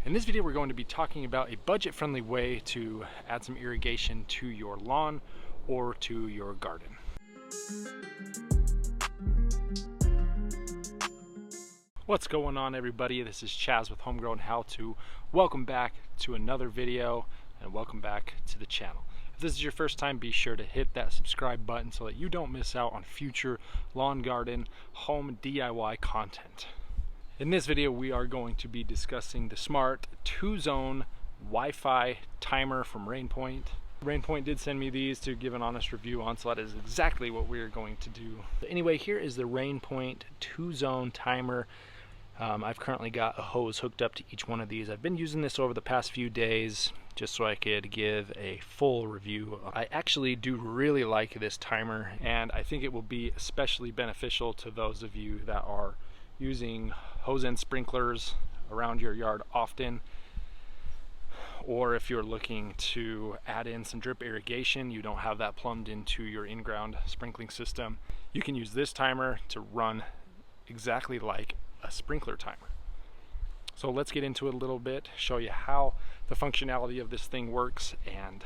In this video, we're going to be talking about a budget-friendly way to add some irrigation to your lawn or to your garden. What's going on, everybody? This is Chaz with Homegrown How To. Welcome back to another video and welcome back to the channel. If this is your first time, be sure to hit that subscribe button so that you don't miss out on future lawn, garden, home DIY content. In this video, we are going to be discussing the smart 2-zone Wi-Fi timer from RainPoint. RainPoint did send me these to give an honest review on, so that is exactly what we're going to do. Anyway, here is the RainPoint 2-zone timer. I've currently got a hose hooked up to each one of these. I've been using this over the past few days just so I could give a full review. I actually do really like this timer, and I think it will be especially beneficial to those of you that are using hose end sprinklers around your yard often, or if you're looking to add in some drip irrigation, you don't have that plumbed into your in-ground sprinkling system, you can use this timer to run exactly like a sprinkler timer. So let's get into it a little bit, show you how the functionality of this thing works and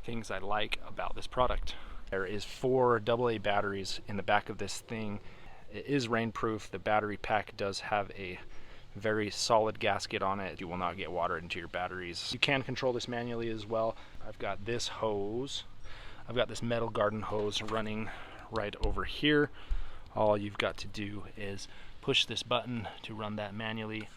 things I like about this product. There is 4 AA batteries in the back of this thing. It is rainproof. The battery pack does have a very solid gasket on it. You will not get water into your batteries. You can control this manually as well. I've got this hose. I've got this metal garden hose running right over here. All you've got to do is push this button to run that manually.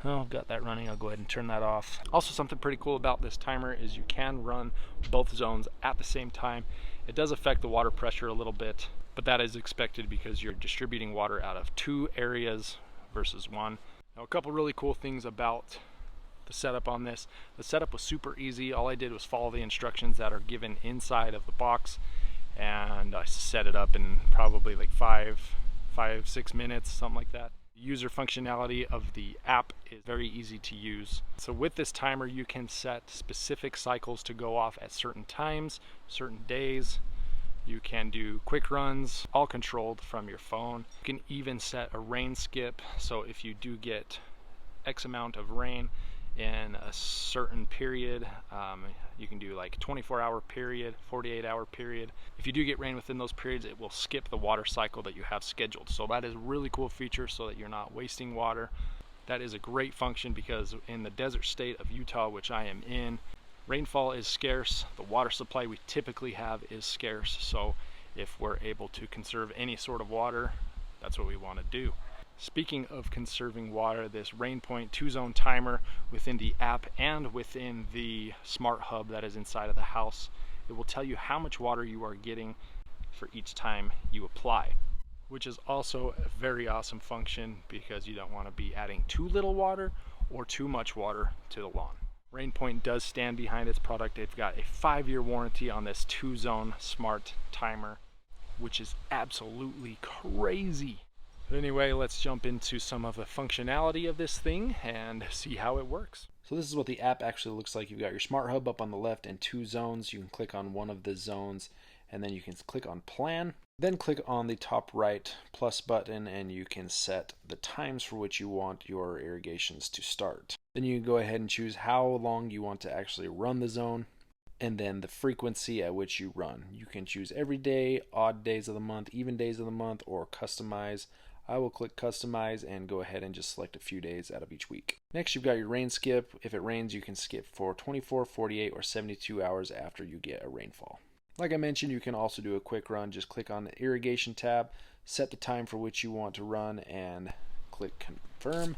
Oh, I've got that running. I'll go ahead and turn that off. Also, something pretty cool about this timer is you can run both zones at the same time. It does affect the water pressure a little bit, but that is expected because you're distributing water out of 2 areas versus 1. Now, a couple really cool things about the setup on this. The setup was super easy. All I did was follow the instructions that are given inside of the box, and I set it up in probably like 5-6 minutes, something like that. The user functionality of the app is very easy to use. So with this timer, you can set specific cycles to go off at certain times, certain days. You can do quick runs, all controlled from your phone. You can even set a rain skip, so if you do get X amount of rain in a certain period, you can do like 24-hour period, 48-hour period. If you do get rain within those periods, it will skip the water cycle that you have scheduled. So that is a really cool feature so that you're not wasting water. That is a great function because in the desert state of Utah, which I am in, rainfall is scarce. The water supply we typically have is scarce. So if we're able to conserve any sort of water, that's what we want to do. Speaking of conserving water, this RainPoint 2-zone timer within the app and within the smart hub that is inside of the house, it will tell you how much water you are getting for each time you apply, which is also a very awesome function because you don't want to be adding too little water or too much water to the lawn. RainPoint does stand behind its product. They've got a 5-year warranty on this 2-zone smart timer, which is absolutely crazy. But anyway, let's jump into some of the functionality of this thing and see how it works. So this is what the app actually looks like. You've got your smart hub up on the left and 2 zones. You can click on one of the zones and then you can click on plan. Then click on the top right plus button and you can set the times for which you want your irrigations to start. Then you can go ahead and choose how long you want to actually run the zone and then the frequency at which you run. You can choose every day, odd days of the month, even days of the month, or customize. I will click customize and go ahead and just select a few days out of each week. Next, you've got your rain skip. If it rains, you can skip for 24, 48, or 72 hours after you get a rainfall. Like I mentioned, you can also do a quick run. Just click on the irrigation tab, set the time for which you want to run, and click confirm.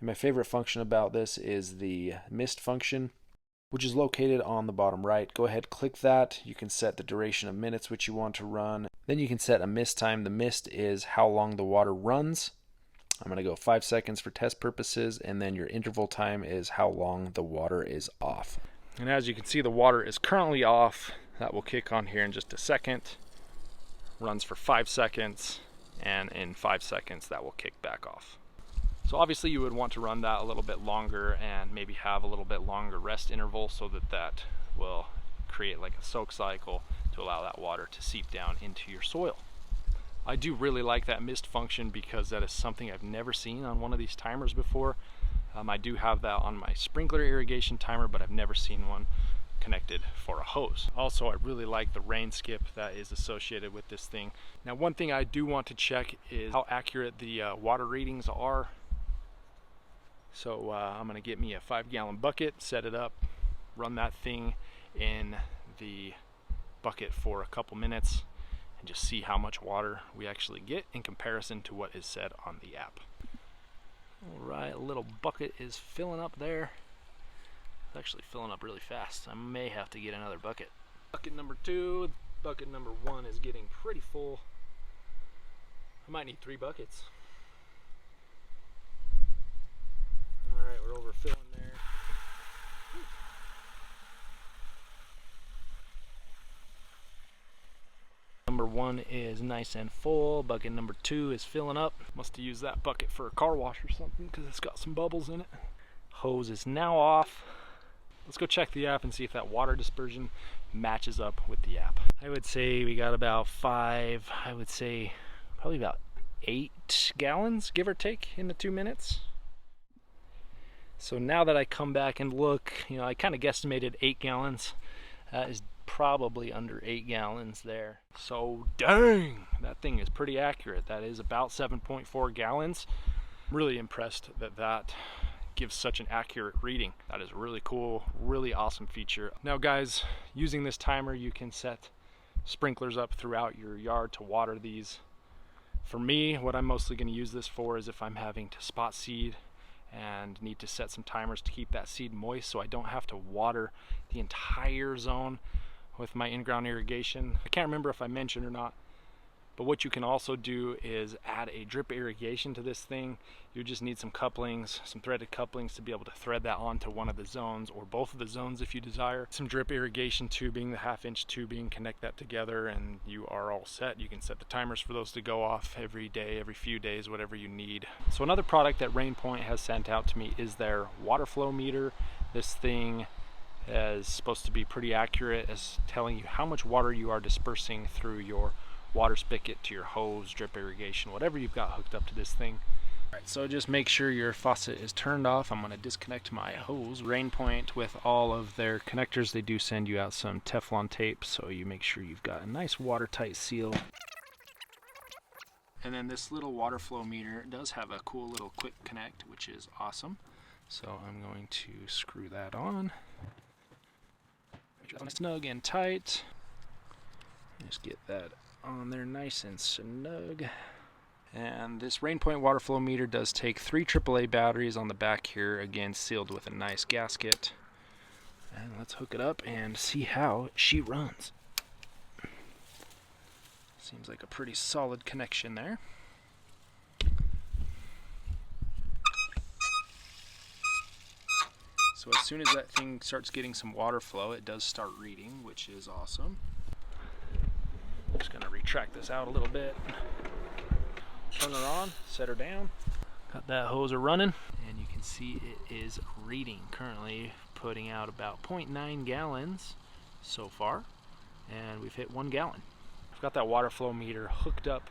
And my favorite function about this is the mist function, which is located on the bottom right. Go ahead, click that. You can set the duration of minutes which you want to run. Then you can set a mist time. The mist is how long the water runs. I'm going to go 5 seconds for test purposes, and then your interval time is how long the water is off. And as you can see, the water is currently off. That will kick on here in just a second. Runs for 5 seconds, and in 5 seconds that will kick back off. So obviously you would want to run that a little bit longer and maybe have a little bit longer rest interval so that will create like a soak cycle to allow that water to seep down into your soil. I do really like that mist function because that is something I've never seen on one of these timers before. I do have that on my sprinkler irrigation timer, but I've never seen one connected for a hose. Also, I really like the rain skip that is associated with this thing. Now, one thing I do want to check is how accurate the water readings are. So I'm gonna get me a 5-gallon bucket, set it up, run that thing in the bucket for a couple minutes, and just see how much water we actually get in comparison to what is said on the app. Alright, a little bucket is filling up there. It's actually filling up really fast. I may have to get another bucket. Bucket number 2, bucket number 1 is getting pretty full. I might need 3 buckets. Alright, we're overfilling there. Number 1 is nice and full. Bucket number 2 is filling up. Must have used that bucket for a car wash or something because it's got some bubbles in it. Hose is now off. Let's go check the app and see if that water dispersion matches up with the app. I would say we got about 5, I would say probably about 8 gallons, give or take, in the 2 minutes. So now that I come back and look, you know, I kind of guesstimated 8 gallons. That is probably under 8 gallons there. So dang, that thing is pretty accurate. That is about 7.4 gallons. I'm really impressed that that gives such an accurate reading. That is really cool, really awesome feature. Now guys, using this timer you can set sprinklers up throughout your yard to water these. For me, what I'm mostly going to use this for is if I'm having to spot seed and need to set some timers to keep that seed moist so I don't have to water the entire zone with my in-ground irrigation. I can't remember if I mentioned or not, but what you can also do is add a drip irrigation to this thing. You just need some couplings, some threaded couplings to be able to thread that onto one of the zones or both of the zones if you desire. Some drip irrigation tubing, the 1/2-inch tubing, connect that together and you are all set. You can set the timers for those to go off every day, every few days, whatever you need. So another product that RainPoint has sent out to me is their water flow meter. This thing is supposed to be pretty accurate as telling you how much water you are dispersing through your water spigot to your hose, drip irrigation, whatever you've got hooked up to this thing. Alright, so just make sure your faucet is turned off. I'm going to disconnect my hose. RainPoint, with all of their connectors, they do send you out some Teflon tape, so you make sure you've got a nice watertight seal. And then this little water flow meter does have a cool little quick connect, which is awesome. So I'm going to screw that on. Make sure that's snug and tight. Just get that on there nice and snug. And this RainPoint Water Flow Meter does take 3 AAA batteries on the back here, again sealed with a nice gasket. And let's hook it up and see how she runs. Seems like a pretty solid connection there. So as soon as that thing starts getting some water flow, it does start reading, which is awesome. Just gonna retract this out a little bit. Turn her on, set her down. Got that hoser running, and you can see it is reading. Currently putting out about 0.9 gallons so far, and we've hit 1 gallon. I've got that water flow meter hooked up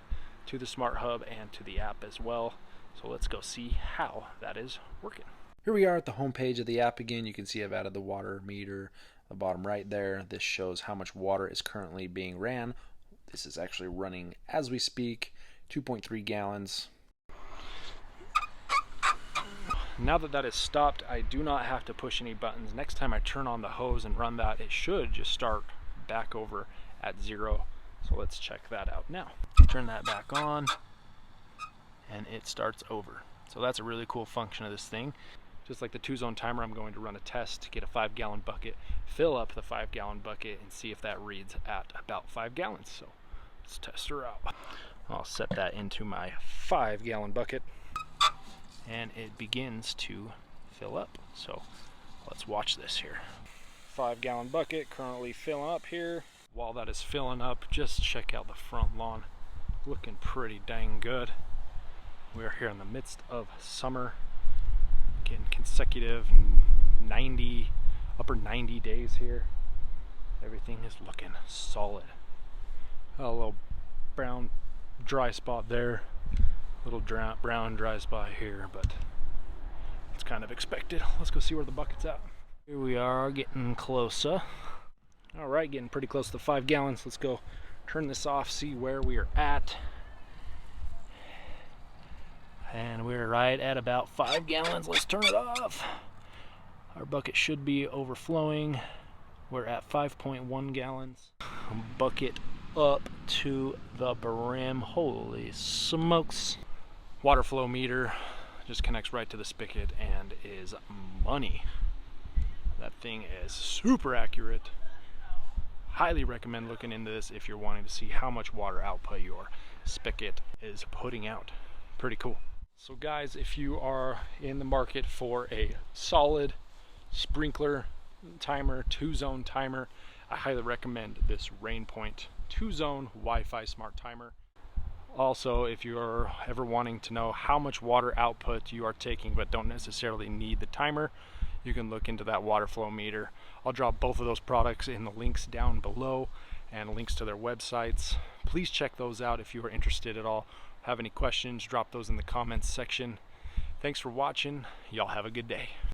to the smart hub and to the app as well. So let's go see how that is working. Here we are at the home page of the app again. You can see I've added the water meter, the bottom right there. This shows how much water is currently being ran. This is actually running as we speak, 2.3 gallons. Now that that is stopped, I do not have to push any buttons. Next time I turn on the hose and run that, it should just start back over at 0. So let's check that out now. Turn that back on and it starts over. So that's a really cool function of this thing. Just like the 2-zone timer, I'm going to run a test to get a 5-gallon bucket, fill up the 5-gallon bucket, and see if that reads at about 5 gallons. So let's test her out. I'll set that into my 5-gallon bucket, and it begins to fill up. So let's watch this here. 5-gallon bucket currently filling up here. While that is filling up, just check out the front lawn. Looking pretty dang good. We're here in the midst of summer. Getting consecutive upper 90 days here. Everything is looking solid. A little brown dry spot there, little brown dry spot here, but it's kind of expected. Let's go see where the bucket's at. Here we are, getting closer. All right, getting pretty close to 5 gallons. Let's go turn this off, see where we are at. And we're right at about 5 gallons. Let's turn it off. Our bucket should be overflowing. We're at 5.1 gallons. Bucket up to the brim. Holy smokes. Water flow meter just connects right to the spigot and is money. That thing is super accurate. Highly recommend looking into this if you're wanting to see how much water output your spigot is putting out. Pretty cool. So guys, if you are in the market for a solid sprinkler timer, 2-zone timer, I highly recommend this RainPoint 2-zone Wi-Fi smart timer. Also, if you're ever wanting to know how much water output you are taking but don't necessarily need the timer, you can look into that water flow meter. I'll drop both of those products in the links down below and links to their websites. Please check those out if you are interested at all. Have any questions, drop those in the comments section. Thanks for watching. Y'all have a good day.